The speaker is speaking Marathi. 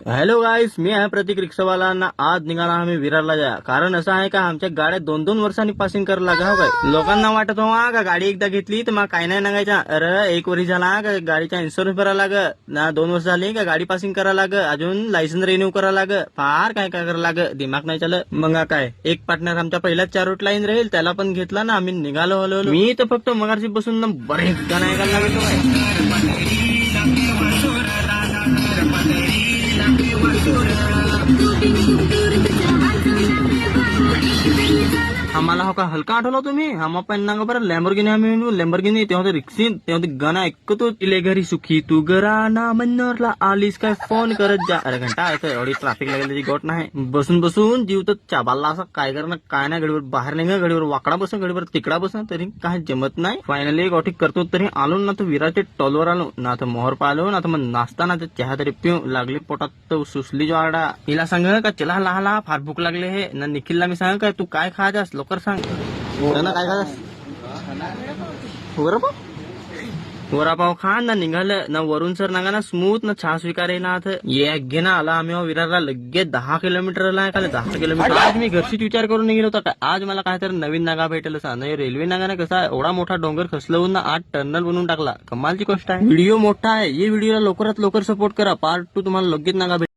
हॅलो गाईस, मी आहे प्रतीक रिक्षावाला. आज निघाला आम्ही विरारला जा. कारण असं आहे का आमच्या गाड्या 2-2 वर्षांनी पासिंग करायला लागा हो काय. लोकांना वाटत हो का गाडी एकदा घेतली तर मग काय नाही नागायच्या. अरे 1 वर्ष झाला का गाडीचा इन्शुरन्स भरायला लाग ना, 2 वर्ष झाली का गाडी पासिंग करायला लाग, अजून लायसन्स रिन्यू करायला लाग, फार काय काय करायला लाग, दिमाग नाही चालत. मग काय एक पार्टनर आमच्या पहिल्याच 4 रूट लाईन राहील, त्याला पण घेतला ना आम्ही, निघालो हलो. मी तर फक्त मगारशी बसून ना बरेच गाणं ऐकायला लागतो. आम्हाला हो का हलका आठवला तुम्ही. हम आपण ना बरं लॅम्बोर्गिनी, आम्ही लॅम्बोर्गिनी तेव्हा रिक्सी तेव्हा गाणं ऐकतो. तिले घरी सुखी तू घराना मनोरला आलीस काय फोन करत जा. अरे घंटा ऐकतो, एवढी ट्रॅफिक लागेल त्याची गोट नाही. बसून बसून जीव तर चाबाला. असं काय करणं काय नाही. गडीवर बाहेर नाही, गडीवर वाकडा बसून, गडीवर तिकडा बसून, तरी काय जमत नाही. फायनली गोठी करतो तरी आलो ना, तर विराचे टॉलवर आलो ना, तर मोहर पालो ना, तर मग नाश्ता ना, तर चहा तरी पिऊ लागली. पोटात तर सुसली जो आडा. हिला सांग का चला लहाला फार भूक लागले हे ना. निखिलला मी सांग काय तू काय खायचास लवकर सांग ना, काय खायचास. वडापाव खा ना. निघालं ना वरून सर नागा ना स्मूथ ना चहा स्वीकारे ना. ये घे ना आला आम्ही विरारला लगेच 10 किलोमीटरला. खाली 10 किलोमीटर. आज मी घरशीच विचार करून निघेलो होता काय आज मला काहीतरी नवीन नागा भेटेल असा. नाही रेल्वे नागाने कसा एवढा मोठा डोंगर खसलवून ना 8 टर्नल बनवून टाकला. कमालची गोष्ट आहे. व्हिडिओ मोठा आहे. ये व्हिडिओला लवकरात लवकर सपोर्ट करा. पार्ट 2 तुम्हाला लगेच नागा भेटेल.